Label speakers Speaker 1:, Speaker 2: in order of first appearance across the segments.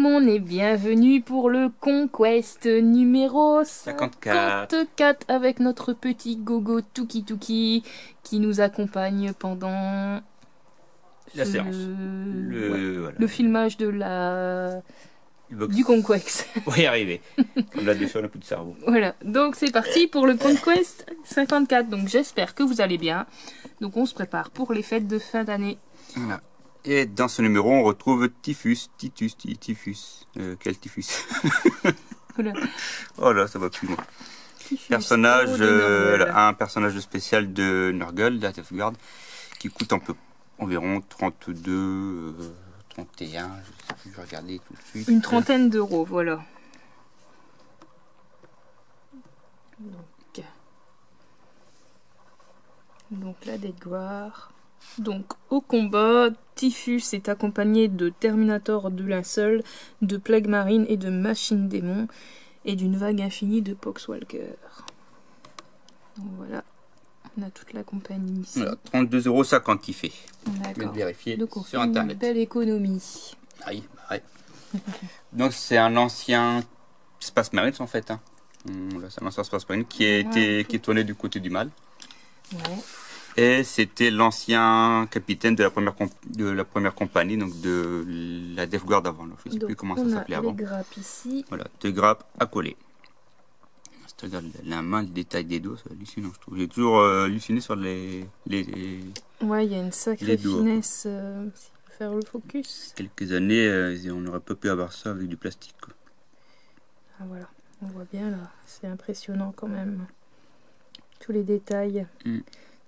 Speaker 1: monde et bienvenue pour le Conquest numéro
Speaker 2: 54
Speaker 1: avec notre petit gogo Tuki Tuki qui nous accompagne pendant
Speaker 2: la séance.
Speaker 1: Le filmage de du Conquest.
Speaker 2: On va y arriver. On a déjà un peu de cerveau.
Speaker 1: Voilà, donc c'est parti pour le Conquest 54. Donc j'espère que vous allez bien. Donc on se prépare pour les fêtes de fin d'année.
Speaker 2: Voilà. Et dans ce numéro, on retrouve Titus. Quel Typhus?
Speaker 1: Voilà.
Speaker 2: Oh là, ça va plus loin. Personnage, un personnage spécial de Nurgle, la Death Guard, qui coûte environ 32, 31, je sais plus, je vais regarder tout de suite.
Speaker 1: Une trentaine d'euros, voilà. Donc la Death Guard. Donc au combat, Typhus est accompagné de Terminator de linceul, de Plague Marine et de Machine Démon, et d'une vague infinie de Poxwalker. Donc voilà, on a toute la compagnie ici.
Speaker 2: Voilà, 32,50 € qui fait.
Speaker 1: D'accord.
Speaker 2: Je vais vérifier
Speaker 1: donc on
Speaker 2: sur
Speaker 1: fait
Speaker 2: internet.
Speaker 1: Une belle économie.
Speaker 2: Oui, ouais. Donc c'est un ancien Space Marines en fait. Hein. C'est un ancien Space Marine qui est tourné du côté du mal.
Speaker 1: Ouais.
Speaker 2: Et c'était l'ancien capitaine de la première compagnie, donc de la Death Guard avant. Je ne sais plus comment ça s'appelait avant.
Speaker 1: On a les grappes ici.
Speaker 2: Voilà, deux grappes à coller. Si tu regardes la main, le détail des dos, c'est hallucinant, je trouve. J'ai toujours halluciné sur les
Speaker 1: ouais, il y a une sacrée finesse si on veut faire le focus.
Speaker 2: Quelques années, on n'aurait pas pu avoir ça avec du plastique. Quoi.
Speaker 1: Ah voilà, on voit bien là. C'est impressionnant quand même. Tous les détails.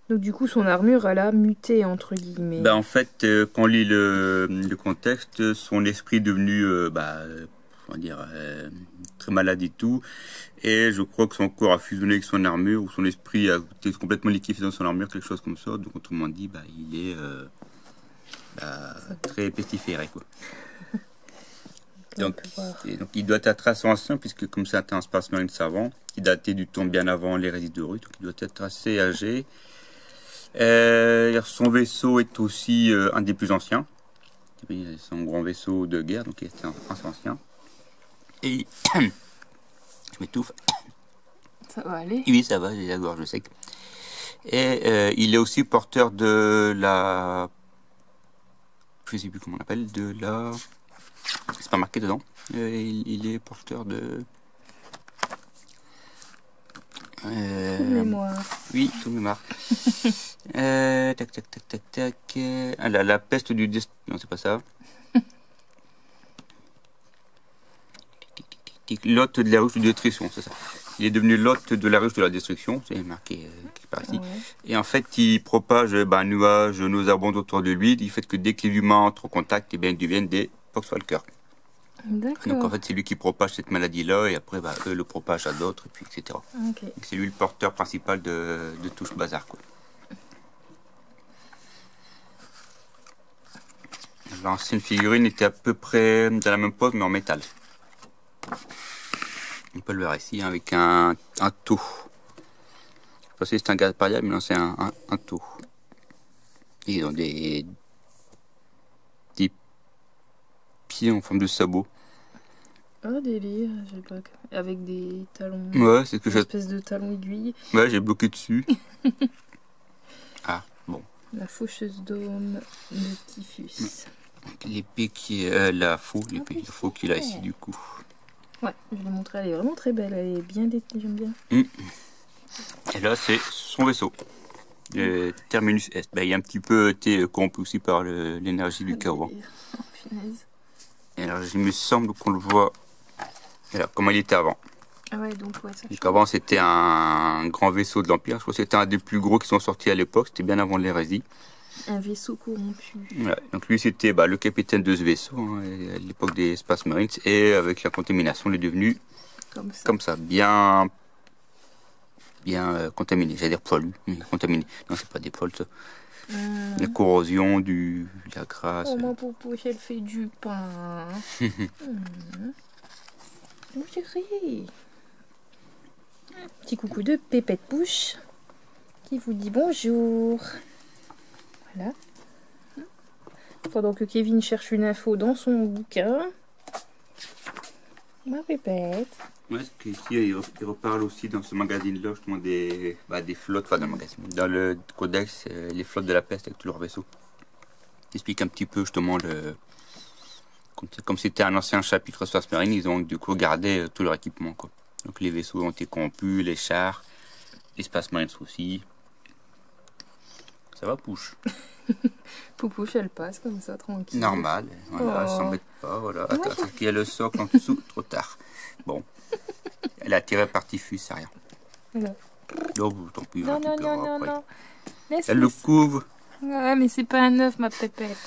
Speaker 1: Donc du coup, son armure, elle a muté, entre guillemets.
Speaker 2: En fait, quand on lit le contexte, son esprit est devenu, comment dire, très malade et tout. Et je crois que son corps a fusionné avec son armure, ou son esprit a été complètement liquéfié dans son armure, quelque chose comme ça. Donc autrement dit, il est très pestiféré, quoi. Donc il doit être assez ancien, puisque comme c'est un Space Marine savant, qui datait du temps bien avant l'hérésie de Horus, donc il doit être assez âgé. Son vaisseau est aussi un des plus anciens. C'est un grand vaisseau de guerre, donc il est assez ancien. Et je m'étouffe.
Speaker 1: Ça va aller?
Speaker 2: Oui, ça va, j'ai la gorge sec. Et il est aussi porteur de la... Je sais plus comment on l'appelle, de la... C'est pas marqué dedans. Il est porteur de...
Speaker 1: Tout mémoire.
Speaker 2: Oui, tout mémoire. Tac. La peste du destin. Non, c'est pas ça. L'hôte de la ruche de destruction, c'est ça. Il est devenu l'hôte de la ruche de la destruction, c'est marqué quelque part ici. Ouais. Et en fait, il propage un nuage nauséabond autour de lui, du fait que dès que les humains entrent en contact, ils deviennent des Poxwalkers.
Speaker 1: D'accord.
Speaker 2: Donc en fait, c'est lui qui propage cette maladie-là, et après, eux le propagent à d'autres, et puis etc.
Speaker 1: Okay.
Speaker 2: C'est lui le porteur principal de tout ce bazar, quoi. L'ancienne figurine était à peu près dans la même pose, mais en métal. On peut le voir ici, hein, avec un taux. Je sais pas si c'est un gaz pariable, mais non, c'est un taux. Ils ont des pieds en forme de sabot.
Speaker 1: Oh délire, j'ai pas... avec des talons.
Speaker 2: Ouais, c'est ce que j'ai.
Speaker 1: Une espèce de talons aiguilles.
Speaker 2: Ouais, j'ai bloqué dessus. Ah, bon.
Speaker 1: La faucheuse d'homme de Typhus.
Speaker 2: L'épée qui est la faux, l'épée de faux qu'il a ici du coup.
Speaker 1: Ouais, je l'ai montré, elle est vraiment très belle, elle est bien détaillée, j'aime bien.
Speaker 2: Et là, c'est son vaisseau. Terminus Est. Il a un petit peu été corrompu aussi par l'énergie du chaos. Et alors, il me semble qu'on le voit. Et là, comment il était avant.
Speaker 1: Ah ouais, donc ouais, ça.
Speaker 2: Donc avant, c'était un grand vaisseau de l'Empire. Je crois que c'était un des plus gros qui sont sortis à l'époque. C'était bien avant l'hérésie.
Speaker 1: Un vaisseau corrompu.
Speaker 2: Ouais, donc lui, c'était le capitaine de ce vaisseau, hein, à l'époque des Space Marines. Et avec la contamination, il est devenu comme ça bien contaminé. J'allais dire poilu, mais contaminé. Non, c'est pas des poils, ça. La corrosion de la graisse.
Speaker 1: Oh, ma poupouche, elle fait du pain. Oh, chérie. Petit coucou de Pépette Bouche qui vous dit bonjour. Voilà. Pendant que Kevin cherche une info dans son bouquin. Ma pépette.
Speaker 2: Ouais, parce qu'ici, il reparle aussi dans ce magazine-là, justement, des flottes, enfin, dans le magazine, dans le codex, les flottes de la peste avec tous leurs vaisseaux. Il explique un petit peu, justement, comme c'était un ancien chapitre Space Marine, ils ont du coup gardé tout leur équipement, quoi. Donc les vaisseaux ont été corrompus, les chars, les Space Marines aussi. Ça va, Pouche?
Speaker 1: Poupouche, elle passe comme ça, tranquille.
Speaker 2: Normal, voilà, elle
Speaker 1: Oh.
Speaker 2: s'embête pas, voilà.
Speaker 1: Moi,
Speaker 2: Attends, qu'il y a le socle en dessous, trop tard. Bon, elle est attirée par Typhus, c'est rien.
Speaker 1: Voilà.
Speaker 2: Oh, tant pis,
Speaker 1: Non, non, non, non,
Speaker 2: après.
Speaker 1: non. Laisse,
Speaker 2: Elle le
Speaker 1: laisse.
Speaker 2: couvre.
Speaker 1: Ouais, mais c'est pas un œuf, ma pépette.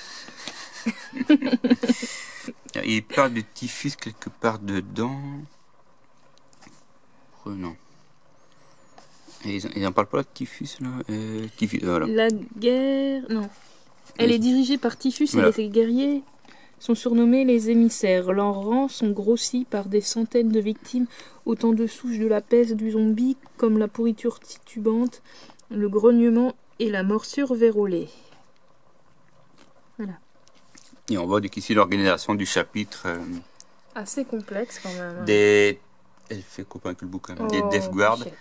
Speaker 2: Il parle de Typhus quelque part dedans. Oh, non. Et ils en parlent pas de Typhus, là. Typhus, voilà.
Speaker 1: La guerre... Non. Elle
Speaker 2: Oui.
Speaker 1: est dirigée par Typhus
Speaker 2: Voilà.
Speaker 1: et ses guerriers sont surnommés les émissaires. Leurs rangs sont grossis par des centaines de victimes, autant de souches de la peste du zombie comme la pourriture titubante, le grognement et la morsure vérolée. Voilà.
Speaker 2: Et on voit donc ici l'organisation du chapitre
Speaker 1: Assez complexe quand même.
Speaker 2: des... Elle fait copain avec le bouquin. Des Death Guard
Speaker 1: Bichette.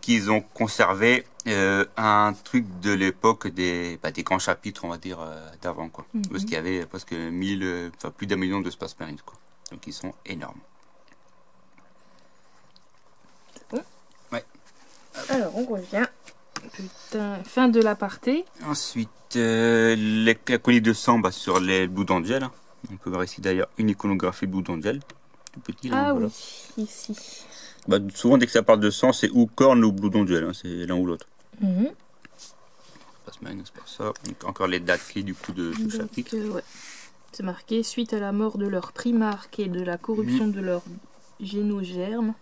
Speaker 2: qu'ils ont conservé un truc de l'époque des grands chapitres, on va dire, d'avant, quoi.
Speaker 1: Mhm.
Speaker 2: Parce qu'il y avait presque plus d'un million de Space Marines, quoi. Donc ils sont énormes.
Speaker 1: Alors, on revient. Putain, fin de l'aparté.
Speaker 2: Ensuite, la colonie de sang sur les Blue Angel. Hein. On peut voir ici d'ailleurs une iconographie Blue Angel. Tout petit, là,
Speaker 1: Ah
Speaker 2: voilà.
Speaker 1: oui, ici.
Speaker 2: Bah, souvent, dès que ça parle de sang, c'est ou Korn ou Blue Angel. Hein. C'est l'un ou l'autre.
Speaker 1: Mhm.
Speaker 2: Space Marine, c'est pas ça. Donc, encore les dates clés du coup de ce
Speaker 1: Donc,
Speaker 2: chapitre.
Speaker 1: ouais. C'est marqué, suite à la mort de leur primarque et de la corruption de leur génogerme.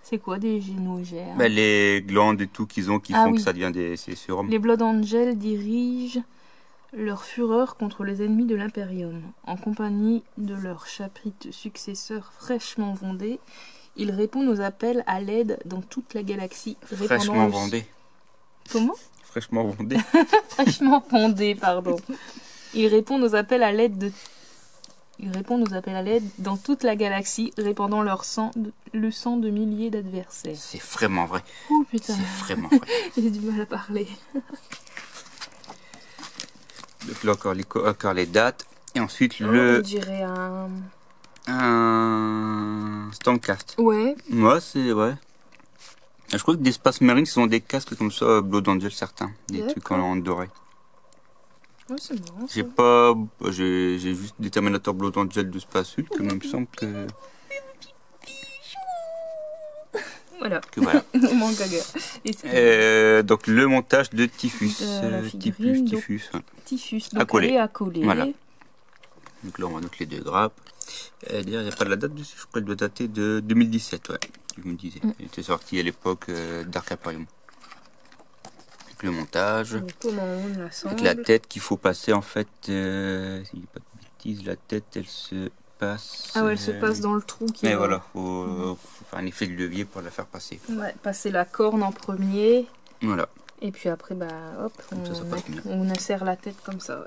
Speaker 1: C'est quoi des génogermes?
Speaker 2: Bah, les glandes et tout qu'ils ont qui
Speaker 1: Ah
Speaker 2: font
Speaker 1: oui.
Speaker 2: que ça devient des sérums.
Speaker 1: Les Blood Angels dirigent leur fureur contre les ennemis de l'Imperium. En compagnie de leur chapitre successeur fraîchement Vendée, ils répondent aux appels à l'aide dans toute la galaxie.
Speaker 2: Fraîchement vendé.
Speaker 1: Comment?
Speaker 2: Fraîchement vendé.
Speaker 1: Fraîchement Vendée, pardon. Ils répondent aux appels à l'aide dans toute la galaxie, répandant le sang de milliers d'adversaires.
Speaker 2: C'est vraiment vrai.
Speaker 1: Oh putain,
Speaker 2: C'est vraiment vrai.
Speaker 1: j'ai du mal à parler.
Speaker 2: Donc là, encore les dates. Et ensuite,
Speaker 1: On dirait
Speaker 2: un Stormcast.
Speaker 1: Ouais,
Speaker 2: Ouais, c'est vrai. Je crois que des Space Marines, ce sont des casques comme ça, Blood Angel certains. Des
Speaker 1: D'accord.
Speaker 2: trucs en doré.
Speaker 1: ouais c'est marrant. ça.
Speaker 2: J'ai juste des Terminator Blood Angel de Space Hulk, mais il me semble que
Speaker 1: Voilà,
Speaker 2: voilà.
Speaker 1: on manque à gueule. Et c'est
Speaker 2: Donc le montage de Typhus.
Speaker 1: La figurine, donc,
Speaker 2: Typhus. Ouais.
Speaker 1: Typhus,
Speaker 2: À
Speaker 1: donc
Speaker 2: coller.
Speaker 1: elle est à coller.
Speaker 2: Voilà. Donc là, on voit donc les deux grappes. D'ailleurs, il n'y a pas de la date dessus, je crois qu'elle doit dater de 2017, ouais. Je me disais. Elle était sortie à l'époque Dark Imperium. Donc le montage.
Speaker 1: Donc, comment on
Speaker 2: Avec
Speaker 1: l'assemble?
Speaker 2: la tête qu'il faut passer, en fait, si je dis pas de bêtises, la tête, elle se passe...
Speaker 1: Ah ouais, elle se passe dans le trou qui
Speaker 2: Mais
Speaker 1: va-
Speaker 2: voilà, faut faire un effet de levier pour la faire passer.
Speaker 1: Ouais, passer la corne en premier.
Speaker 2: Voilà.
Speaker 1: Et puis après, bah hop,
Speaker 2: ça passe bien.
Speaker 1: on insère la tête comme ça. Ouais.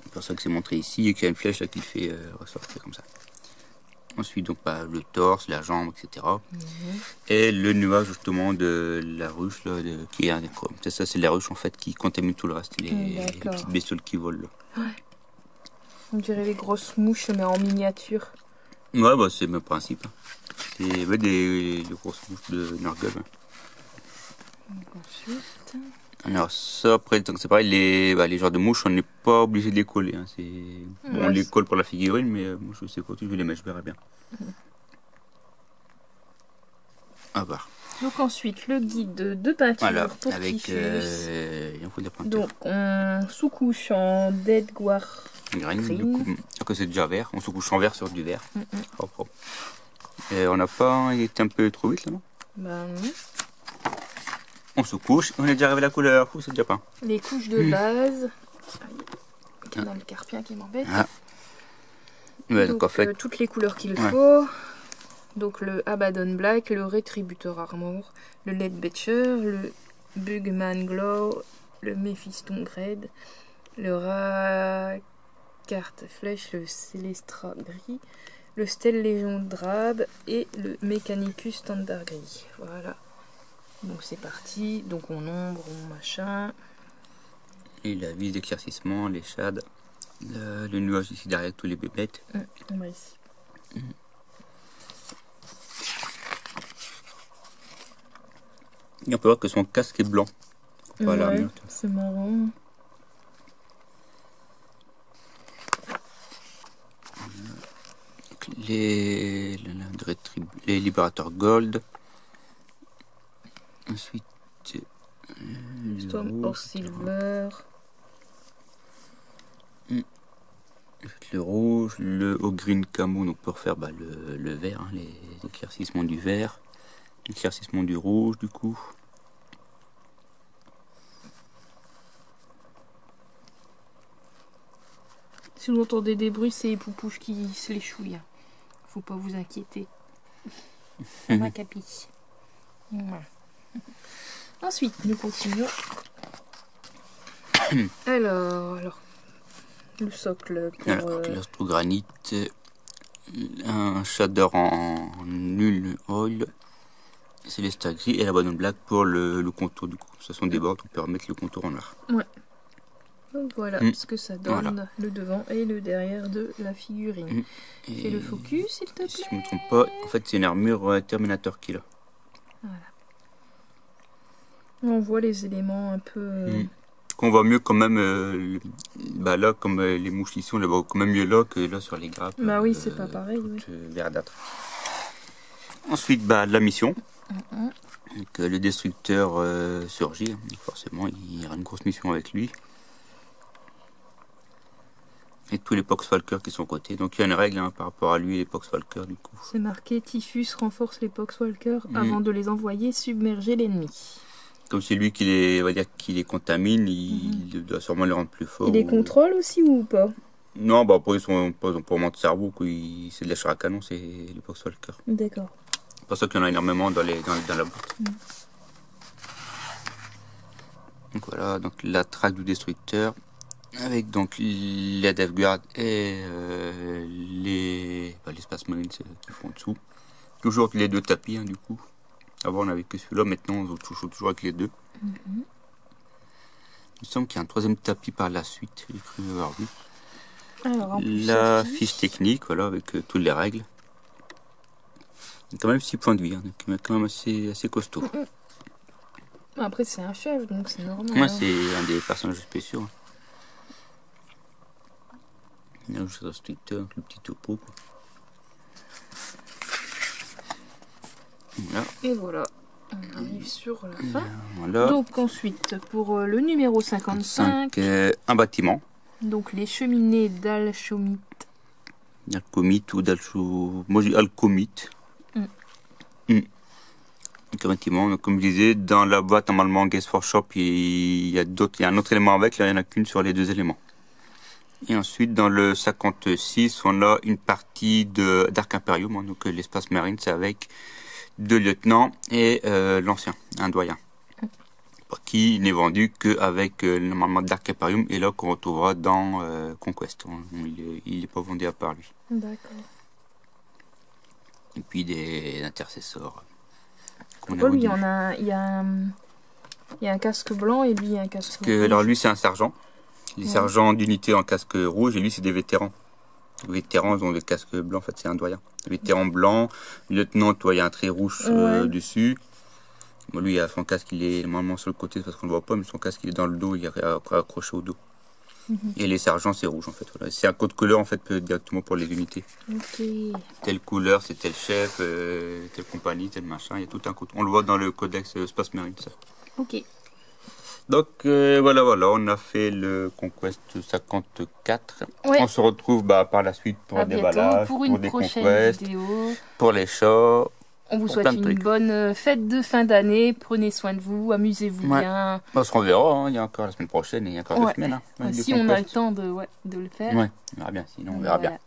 Speaker 2: C'est pour ça que c'est montré ici et qu'il y a une flèche là qui fait ressortir comme ça. Ensuite, donc, le torse, la jambe, etc. Et le nuage, justement, de la ruche, là, qui est ça, c'est la ruche, en fait, qui contamine tout le reste. Les
Speaker 1: D'accord.
Speaker 2: petites bestioles qui volent, là.
Speaker 1: On dirait les grosses mouches, mais en miniature.
Speaker 2: Ouais, bah, c'est le même principe. Hein. C'est des grosses mouches de Nurgle. Ouais.
Speaker 1: Donc, ensuite...
Speaker 2: Alors, ça, après, donc, c'est pareil, les genres de mouches, on n'est pas obligé de les coller. Hein. Bon, on
Speaker 1: Ouais,
Speaker 2: les
Speaker 1: c'est-
Speaker 2: colle pour la figurine, mais moi, je sais pas, je vais les mettre, je verrai bien. À voir.
Speaker 1: Donc ensuite, le guide de peinture
Speaker 2: Voilà,
Speaker 1: pour
Speaker 2: avec
Speaker 1: Typhus.
Speaker 2: il en faut de la peinture.
Speaker 1: Donc, on sous-couche en Dead Guard.
Speaker 2: Green,
Speaker 1: Green.
Speaker 2: du coup, que c'est déjà vert, on se couche en vert sur du vert. Hop, hop. Et on n'a pas été un peu trop vite là, non?
Speaker 1: Ben, non.
Speaker 2: On se couche, on est déjà arrivé à la couleur, c'est déjà pas.
Speaker 1: Les couches de base. Il y a le carpien qui m'embête.
Speaker 2: Ah. Ouais, donc,
Speaker 1: Donc,
Speaker 2: en fait,
Speaker 1: toutes les couleurs qu'il
Speaker 2: Ouais.
Speaker 1: faut. Donc le Abaddon Black, le Rétributeur Armor, le Leadbetcher, le Bugman Glow, le Mephiston Grade, le Carte Flèche, le Célestra Gris, le Stèle Légion Drabe et le Mechanicus Standard Gris. Voilà. Donc c'est parti. Donc on ombre, on machin.
Speaker 2: Et la vis d'éclaircissement, les shades, le nuage ici derrière tous les bébêtes.
Speaker 1: On va ici.
Speaker 2: Et on peut voir que son casque est blanc. Voilà.
Speaker 1: Ouais, c'est marrant.
Speaker 2: Les libérateurs gold. Ensuite,
Speaker 1: Storm Horse Silver.
Speaker 2: Le rouge, le au green camo, donc pour faire le vert, hein, les éclaircissements du vert, l'éclaircissement du rouge du coup.
Speaker 1: Si vous entendez des bruits, c'est les poupouches qui se les chouillent. Faut pas vous inquiéter. On m'a capi. Voilà. Ensuite, nous continuons. Alors, le socle pour...
Speaker 2: L'astrogranite, un shader en nul oil, célestat gris et la bonne black pour le contour du coup. Ça sont des bords qui permettent le contour en noir.
Speaker 1: Ouais. Donc voilà ce que ça donne, voilà. Le devant et le derrière de la figurine. Fais le focus s'il te plaît.
Speaker 2: Si je ne me trompe pas, en fait c'est une armure Terminator Kill.
Speaker 1: Voilà. On voit les éléments un peu...
Speaker 2: Qu'on voit mieux quand même, là comme les mouches ici, on les voit quand même mieux là que là sur les grappes.
Speaker 1: Bah oui, c'est pas pareil. Oui.
Speaker 2: Verdâtre. Ensuite, la mission. Donc, le destructeur surgit, hein. Forcément il y aura une grosse mission avec lui. Et tous les Poxwalkers qui sont côté. Donc il y a une règle hein, par rapport à lui et les Poxwalkers du coup.
Speaker 1: C'est marqué Typhus renforce les Poxwalkers avant de les envoyer submerger l'ennemi. Comme
Speaker 2: c'est lui qui les, on va dire, qui les contamine, il doit sûrement les rendre plus forts.
Speaker 1: Il les contrôle aussi ou pas?
Speaker 2: Non, après ils sont pas de cerveau, c'est de la chair à canon, c'est les Poxwalkers.
Speaker 1: D'accord.
Speaker 2: C'est pour ça qu'il y en a énormément dans la boîte. Donc voilà, donc la traque du destructeur. Avec donc les Death Guard et les Space Marines qui font en dessous. Toujours avec les deux tapis hein, du coup. Avant on avait que celui-là, maintenant on joue toujours avec les deux. Il me semble qu'il y a un troisième tapis par la suite, j'ai cru avoir vu. Alors, la fiche technique, voilà, avec toutes les règles. Il y a quand même 6 points de vie, hein, donc quand même assez costaud.
Speaker 1: Après c'est un chef, donc c'est normal.
Speaker 2: Ouais, c'est un des personnages spéciaux. Hein. Là, je suis restricteur, le petit topo. Quoi.
Speaker 1: Voilà. Et voilà, on arrive sur la fin. Voilà. Donc ensuite, pour le numéro 55,
Speaker 2: un bâtiment.
Speaker 1: Donc les cheminées d'Alchomite.
Speaker 2: Alchomite ou d'Alchomite. Moi j'ai Alchomite. Donc un bâtiment, donc, comme je disais, dans la boîte normalement Guest for Shop, il y a un autre élément avec, là il n'y en a qu'une sur les deux éléments. Et ensuite, dans le 56, on a une partie d'Arc Imperium, hein, donc l'espace marine, c'est avec 2 lieutenants et l'ancien, un doyen, qui n'est vendu qu'avec normalement d'Arc Imperium, et là qu'on retrouvera dans Conquest. Il n'est pas vendu à part lui.
Speaker 1: D'accord.
Speaker 2: Et puis des intercesseurs.
Speaker 1: Pourquoi lui, il y a un casque blanc et lui un casque rouge.
Speaker 2: Alors lui, c'est un sergent. Les sergents d'unité en casque rouge et lui c'est des vétérans. Les vétérans ils ont des casques blancs, en fait c'est un doyen. Le vétéran blanc, le lieutenant, toi il y a un trait rouge dessus. Bon, lui il a son casque, il est normalement sur le côté parce qu'on le voit pas, mais son casque il est dans le dos, il est accroché au dos. Et les sergents c'est rouge en fait. Voilà. C'est un code couleur en fait directement pour les unités. Telle couleur, c'est tel chef, telle compagnie, tel machin, il y a tout un code. On le voit dans le codex Space Marine ça.
Speaker 1: Ok.
Speaker 2: Donc voilà, on a fait le Conquest 54. Ouais. On se retrouve par la suite pour des ballages, pour des Conquests, pour les chats.
Speaker 1: On vous souhaite une bonne fête de fin d'année. Prenez soin de vous, amusez-vous bien.
Speaker 2: On se reverra, hein. Il y a encore la semaine prochaine et il y a encore 2 semaines. Hein,
Speaker 1: si on a le temps de le faire.
Speaker 2: Ouais, on verra bien, sinon on verra bien.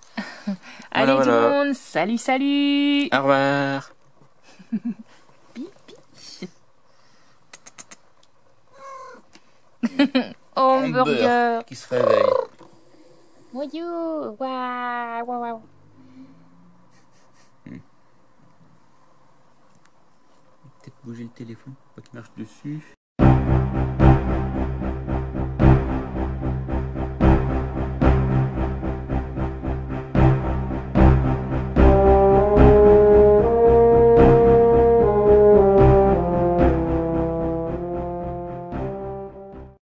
Speaker 1: Allez tout le monde, salut, salut.
Speaker 2: Au revoir.
Speaker 1: Hamburger
Speaker 2: qui se réveille.
Speaker 1: Voyou. Waouh, waouh, waouh.
Speaker 2: bouger le téléphone, pas qu'il marche dessus.